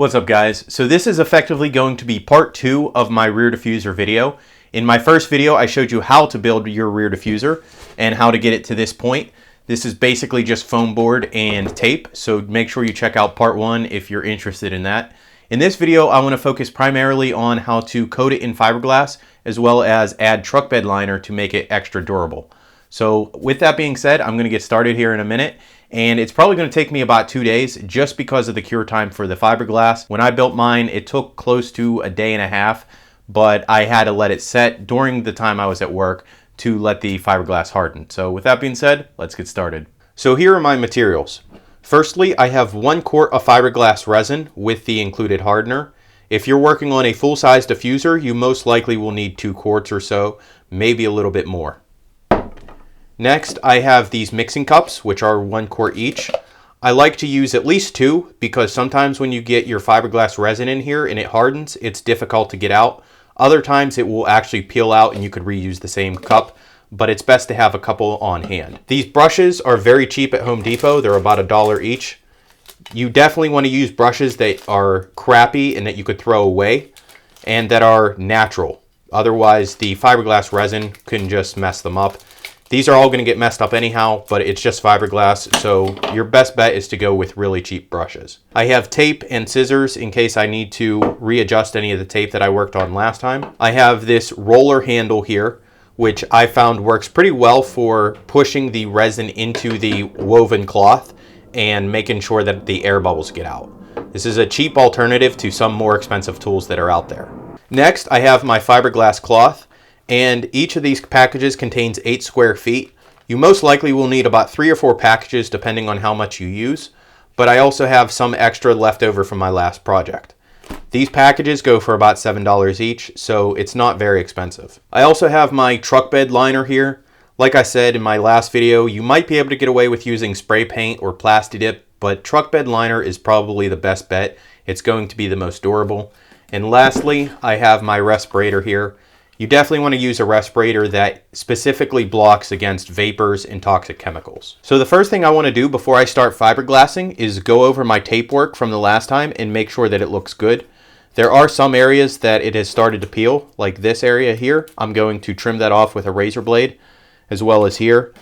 What's up, guys? So this is effectively going to be part 2 of my rear diffuser video. In my first video, I showed you how to build your rear diffuser and how to get it to this point. This is basically just foam board and tape, so make sure you check out part 1 if you're interested in that. In this video, I want to focus primarily on how to coat it in fiberglass as well as add truck bed liner to make it extra durable. So with that being said, I'm going to get started here in a minute. And it's probably going to take me about 2 days just because of the cure time for the fiberglass. When I built mine, it took close to a day and a half, but I had to let it set during the time I was at work to let the fiberglass harden. So with that being said, let's get started. So here are my materials. Firstly, I have 1 quart of fiberglass resin with the included hardener. If you're working on a full-size diffuser, you most likely will need 2 quarts or so, maybe a little bit more. Next, I have these mixing cups, which are 1 quart each. I like to use at least 2 because sometimes when you get your fiberglass resin in here and it hardens, it's difficult to get out. Other times it will actually peel out and you could reuse the same cup, but it's best to have a couple on hand. These brushes are very cheap at Home Depot. They're about $1 each. You definitely want to use brushes that are crappy and that you could throw away and that are natural. Otherwise, the fiberglass resin can just mess them up. These are all going to get messed up anyhow, but it's just fiberglass, so your best bet is to go with really cheap brushes. I have tape and scissors in case I need to readjust any of the tape that I worked on last time. I have this roller handle here, which I found works pretty well for pushing the resin into the woven cloth and making sure that the air bubbles get out. This is a cheap alternative to some more expensive tools that are out there. Next, I have my fiberglass cloth. And each of these packages contains 8 square feet. You most likely will need about 3 or 4 packages depending on how much you use, but I also have some extra left over from my last project. These packages go for about $7 each, so it's not very expensive. I also have my truck bed liner here. Like I said in my last video, you might be able to get away with using spray paint or Plasti-Dip, but truck bed liner is probably the best bet. It's going to be the most durable. And lastly, I have my respirator here. You definitely want to use a respirator that specifically blocks against vapors and toxic chemicals. So the first thing I want to do before I start fiberglassing is go over my tape work from the last time and make sure that it looks good. There are some areas that it has started to peel, like this area here. I'm going to trim that off with a razor blade, as well as here.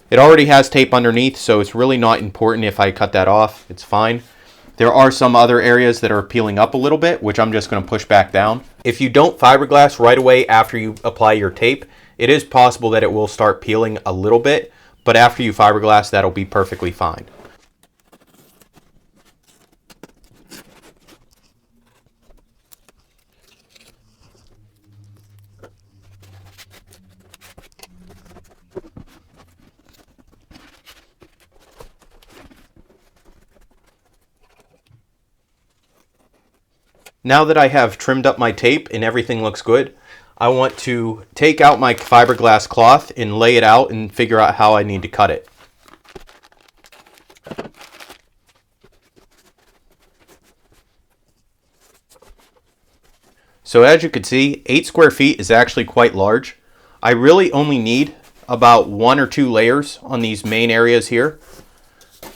It already has tape underneath, so it's really not important if I cut that off. It's fine. There are some other areas that are peeling up a little bit, which I'm just going to push back down. If you don't fiberglass right away after you apply your tape, it is possible that it will start peeling a little bit, but after you fiberglass, that'll be perfectly fine. Now that I have trimmed up my tape and everything looks good, I want to take out my fiberglass cloth and lay it out and figure out how I need to cut it. So as you can see, 8 square feet is actually quite large. I really only need about 1 or 2 layers on these main areas here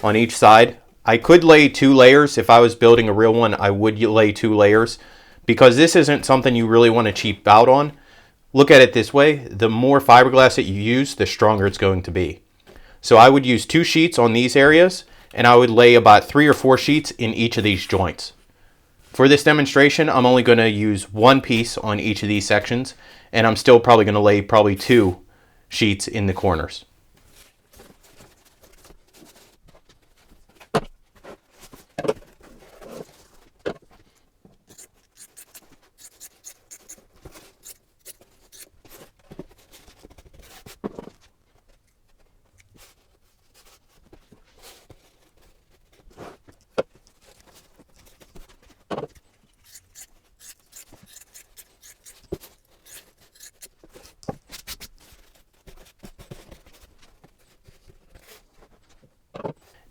on each side. I could lay 2 layers. If I was building a real one, I would lay 2 layers because this isn't something you really want to cheap out on. Look at it this way. The more fiberglass that you use, the stronger it's going to be. So I would use 2 sheets on these areas and I would lay about 3 or 4 sheets in each of these joints. For this demonstration, I'm only going to use 1 piece on each of these sections and I'm still probably going to lay 2 sheets in the corners.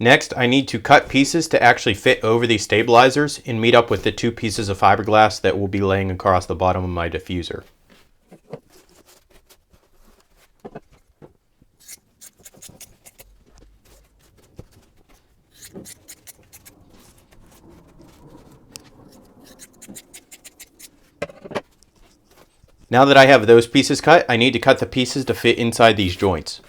Next, I need to cut pieces to actually fit over these stabilizers and meet up with the 2 pieces of fiberglass that will be laying across the bottom of my diffuser. Now that I have those pieces cut, I need to cut the pieces to fit inside these joints.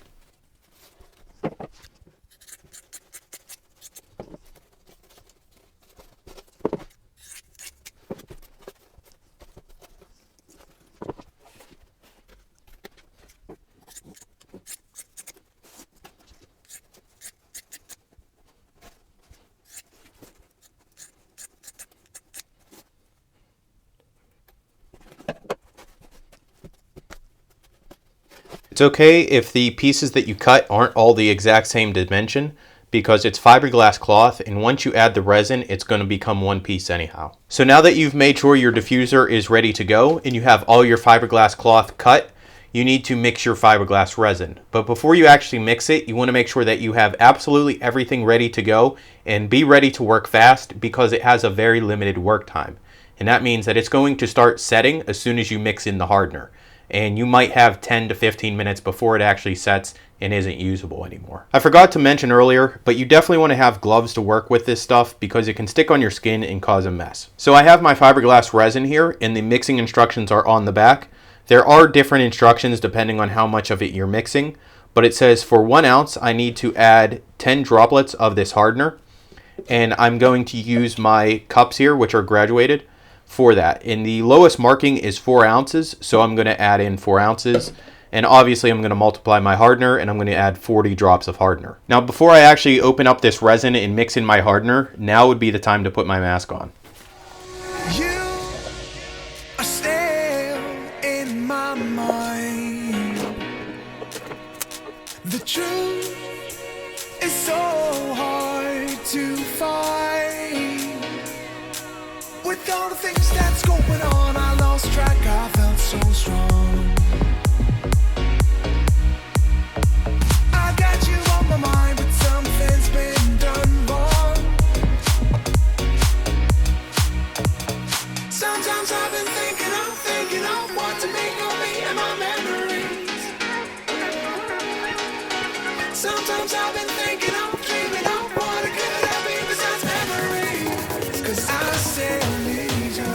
It's okay if the pieces that you cut aren't all the exact same dimension, because it's fiberglass cloth, and once you add the resin, it's going to become one piece anyhow. So now that you've made sure your diffuser is ready to go and you have all your fiberglass cloth cut, you need to mix your fiberglass resin. But before you actually mix it, you want to make sure that you have absolutely everything ready to go and be ready to work fast, because it has a very limited work time. And that means that it's going to start setting as soon as you mix in the hardener. And you might have 10 to 15 minutes before it actually sets and isn't usable anymore. I forgot to mention earlier, but you definitely want to have gloves to work with this stuff, because it can stick on your skin and cause a mess. So I have my fiberglass resin here, and the mixing instructions are on the back. There are different instructions depending on how much of it you're mixing, but it says for 1 ounce I need to add 10 droplets of this hardener, and I'm going to use my cups here, which are graduated, for that. And the lowest marking is 4 ounces, so I'm going to add in 4 ounces, and obviously I'm going to multiply my hardener, and I'm going to add 40 drops of hardener. Now before I actually open up this resin and mix in my hardener, now would be the time to put my mask on. You are still in my mind. The truth is so hard to find. With all the things that's going on, I lost track, I felt so strong. I got you on my mind, but something's been done wrong. Sometimes I've been thinking of what to make of me and my memories. Sometimes I've been thinking of, dreaming of what it could have been besides memories. 'Cause I still need you.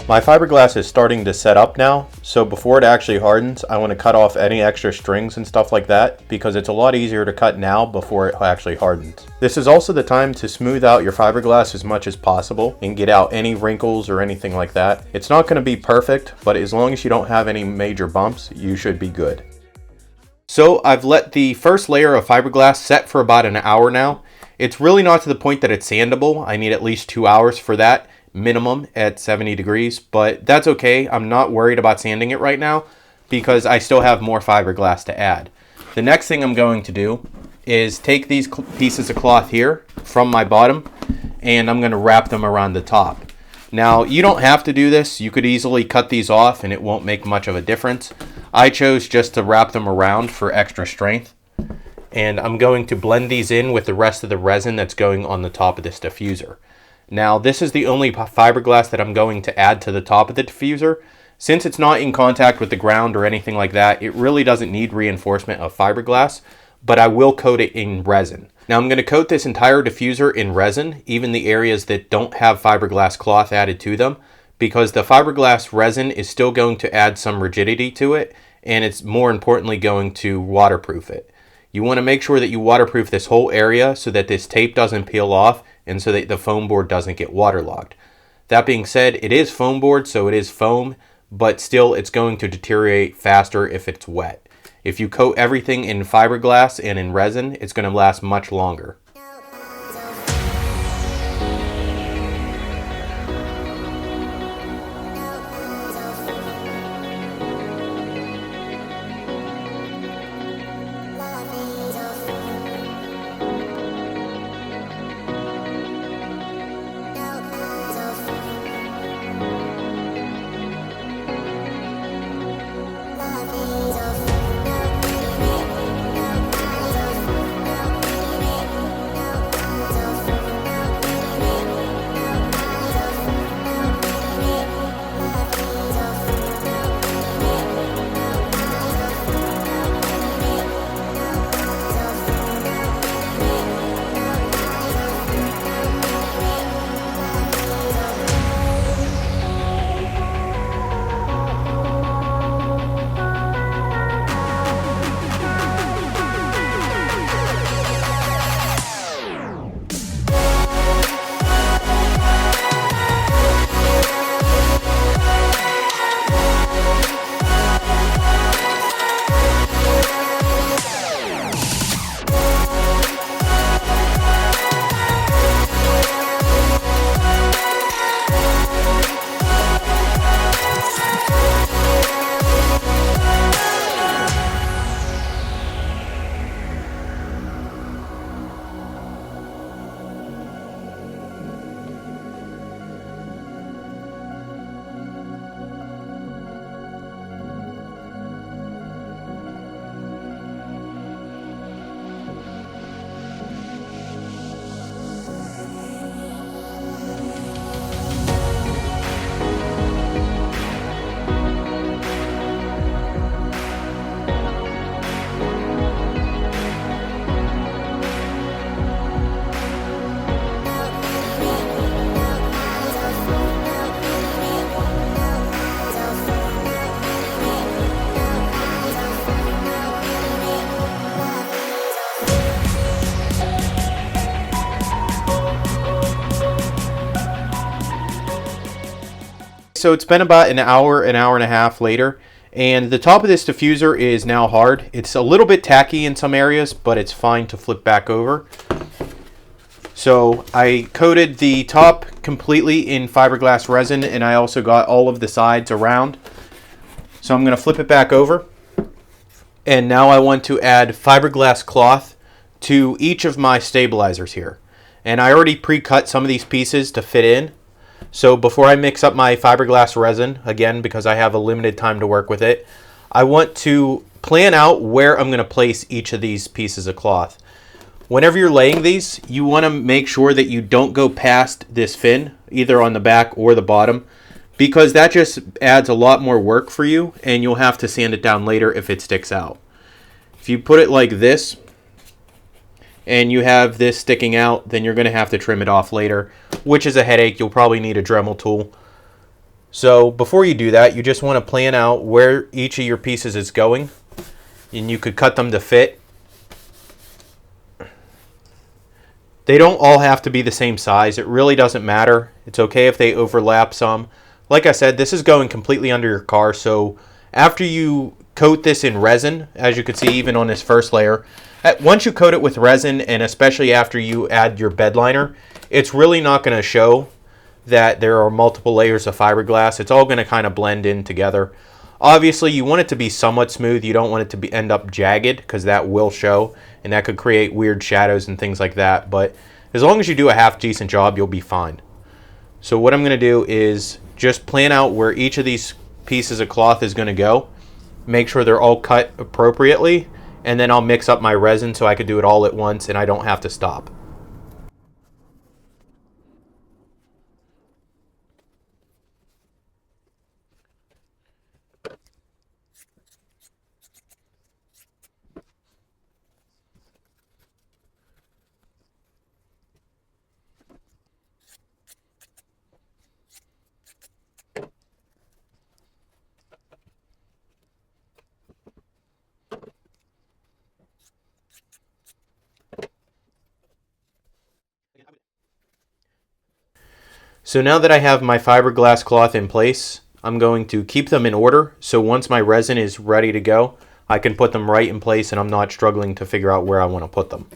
My fiberglass is starting to set up now, so before it actually hardens, I want to cut off any extra strings and stuff like that, because it's a lot easier to cut now before it actually hardens. This is also the time to smooth out your fiberglass as much as possible and get out any wrinkles or anything like that. It's not going to be perfect, but as long as you don't have any major bumps, you should be good. So I've let the first layer of fiberglass set for about an hour now. It's really not to the point that it's sandable. I need at least 2 hours for that, minimum at 70 degrees, but that's okay. I'm not worried about sanding it right now because I still have more fiberglass to add. The next thing I'm going to do is take these pieces of cloth here from my bottom, and I'm going to wrap them around the top. Now, you don't have to do this. You could easily cut these off and it won't make much of a difference. I chose just to wrap them around for extra strength. And I'm going to blend these in with the rest of the resin that's going on the top of this diffuser. Now, this is the only fiberglass that I'm going to add to the top of the diffuser. Since it's not in contact with the ground or anything like that, it really doesn't need reinforcement of fiberglass, but I will coat it in resin. Now I'm going to coat this entire diffuser in resin, even the areas that don't have fiberglass cloth added to them, because the fiberglass resin is still going to add some rigidity to it, and it's more importantly going to waterproof it. You want to make sure that you waterproof this whole area so that this tape doesn't peel off and so that the foam board doesn't get waterlogged. That being said, it is foam board, so it is foam, but still it's going to deteriorate faster if it's wet. If you coat everything in fiberglass and in resin, it's going to last much longer. So it's been about an hour and a half later, and the top of this diffuser is now hard. It's a little bit tacky in some areas, but it's fine to flip back over. So I coated the top completely in fiberglass resin, and I also got all of the sides around. So I'm going to flip it back over. And now I want to add fiberglass cloth to each of my stabilizers here. And I already pre-cut some of these pieces to fit in. So before I mix up my fiberglass resin, again, because I have a limited time to work with it, I want to plan out where I'm going to place each of these pieces of cloth. Whenever you're laying these, you want to make sure that you don't go past this fin, either on the back or the bottom, because that just adds a lot more work for you, and you'll have to sand it down later if it sticks out. If you put it like this, and you have this sticking out, then you're going to have to trim it off later, which is a headache. You'll probably need a Dremel tool. So before you do that, you just want to plan out where each of your pieces is going, and you could cut them to fit. They don't all have to be the same size. It really doesn't matter. It's okay if they overlap some. Like I said, this is going completely under your car, so after you coat this in resin, as you can see even on this first layer, once you coat it with resin, and especially after you add your bedliner, it's really not going to show that there are multiple layers of fiberglass. It's all going to kind of blend in together. Obviously, you want it to be somewhat smooth. You don't want it to end up jagged, because that will show, and that could create weird shadows and things like that. But as long as you do a half decent job, you'll be fine. So what I'm going to do is just plan out where each of these pieces of cloth is going to go. Make sure they're all cut appropriately, and then I'll mix up my resin so I could do it all at once and I don't have to stop. So now that I have my fiberglass cloth in place, I'm going to keep them in order, so once my resin is ready to go, I can put them right in place and I'm not struggling to figure out where I want to put them.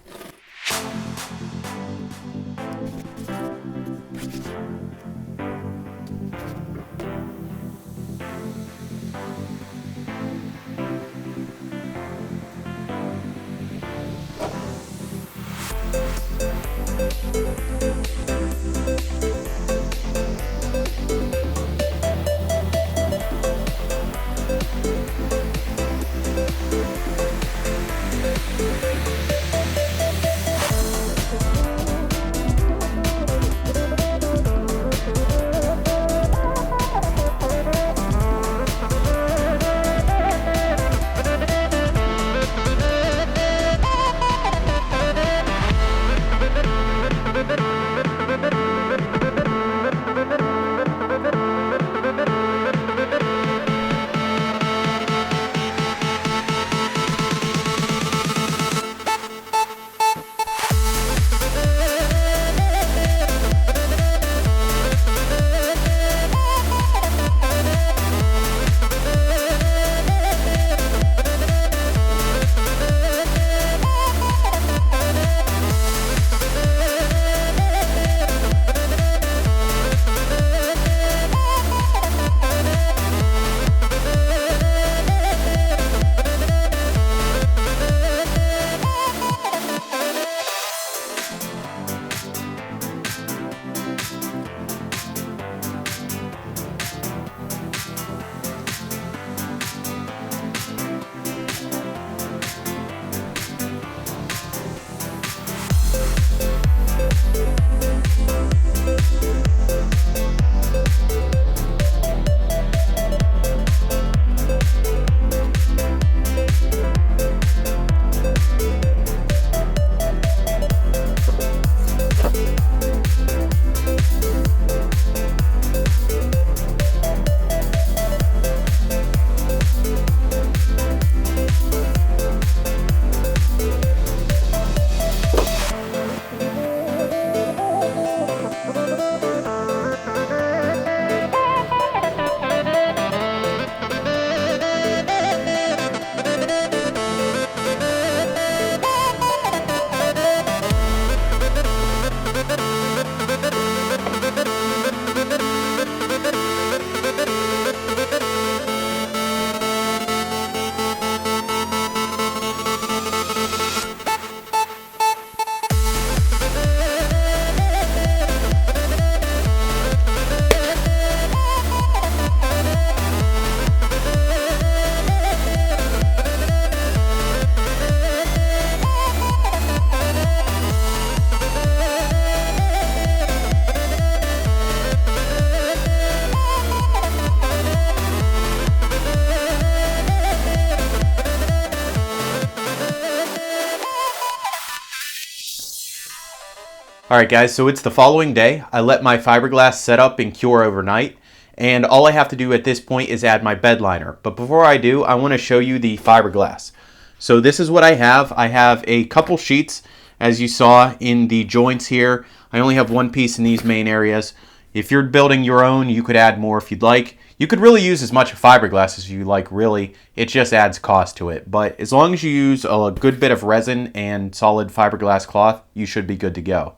Alright guys, so it's the following day. I let my fiberglass set up and cure overnight, and all I have to do at this point is add my bed liner. But before I do, I want to show you the fiberglass. So this is what I have. I have a couple sheets, as you saw in the joints here. I only have one piece in these main areas. If you're building your own, you could add more if you'd like. You could really use as much fiberglass as you like, really. It just adds cost to it. But as long as you use a good bit of resin and solid fiberglass cloth, you should be good to go.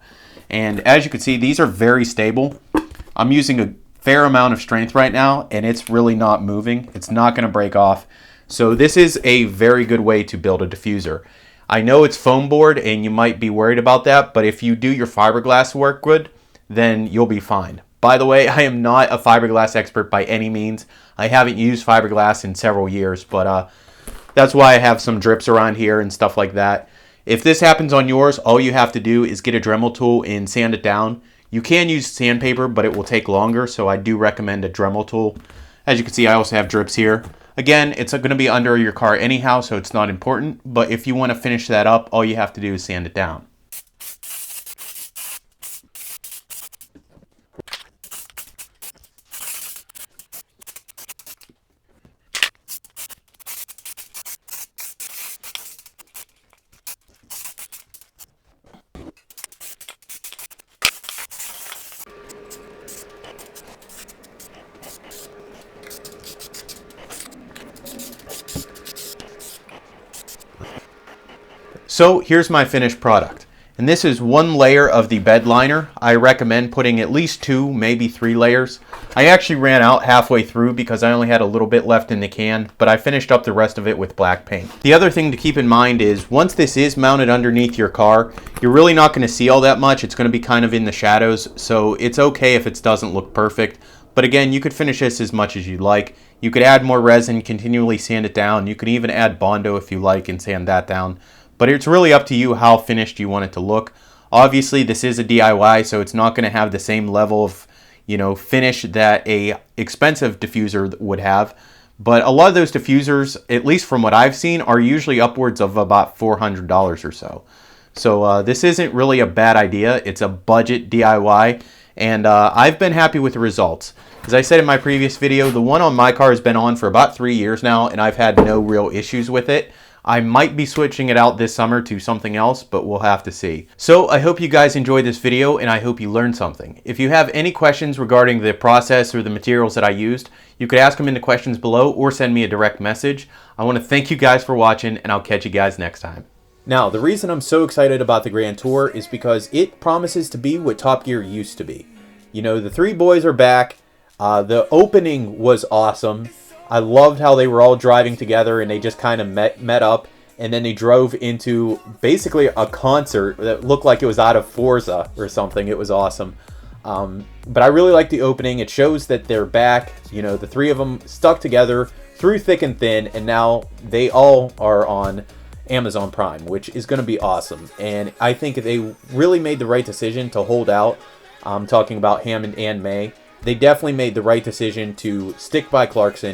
And as you can see, these are very stable. I'm using a fair amount of strength right now, and it's really not moving. It's not going to break off. So this is a very good way to build a diffuser. I know it's foam board, and you might be worried about that, but if you do your fiberglass work good, then you'll be fine. By the way, I am not a fiberglass expert by any means. I haven't used fiberglass in several years, but that's why I have some drips around here and stuff like that. If this happens on yours, all you have to do is get a Dremel tool and sand it down. You can use sandpaper, but it will take longer, so I do recommend a Dremel tool. As you can see, I also have drips here. Again, it's going to be under your car anyhow, so it's not important, but if you want to finish that up, all you have to do is sand it down. So here's my finished product. And this is one layer of the bed liner. I recommend putting at least 2, maybe 3 layers. I actually ran out halfway through because I only had a little bit left in the can, but I finished up the rest of it with black paint. The other thing to keep in mind is once this is mounted underneath your car, you're really not going to see all that much. It's going to be kind of in the shadows, so it's okay if it doesn't look perfect. But again, you could finish this as much as you'd like. You could add more resin, continually sand it down. You could even add Bondo if you like and sand that down. But it's really up to you how finished you want it to look. Obviously, this is a DIY, so it's not going to have the same level of, finish that a expensive diffuser would have. But a lot of those diffusers, at least from what I've seen, are usually upwards of about $400 or so. So this isn't really a bad idea. It's a budget DIY, and I've been happy with the results. As I said in my previous video, the one on my car has been on for about 3 years now, and I've had no real issues with it. I might be switching it out this summer to something else, but we'll have to see. So I hope you guys enjoyed this video, and I hope you learned something. If you have any questions regarding the process or the materials that I used, you could ask them in the questions below or send me a direct message. I want to thank you guys for watching, and I'll catch you guys next time. Now, the reason I'm so excited about the Grand Tour is because it promises to be what Top Gear used to be. The 3 boys are back. The opening was awesome. I loved how they were all driving together and they just kind of met up, and then they drove into basically a concert that looked like it was out of Forza or something. It was awesome. But I really like the opening. It shows that they're back. The 3 of them stuck together through thick and thin, and now they all are on Amazon Prime, which is going to be awesome. And I think they really made the right decision to hold out. I'm talking about Hammond and May. They definitely made the right decision to stick by Clarkson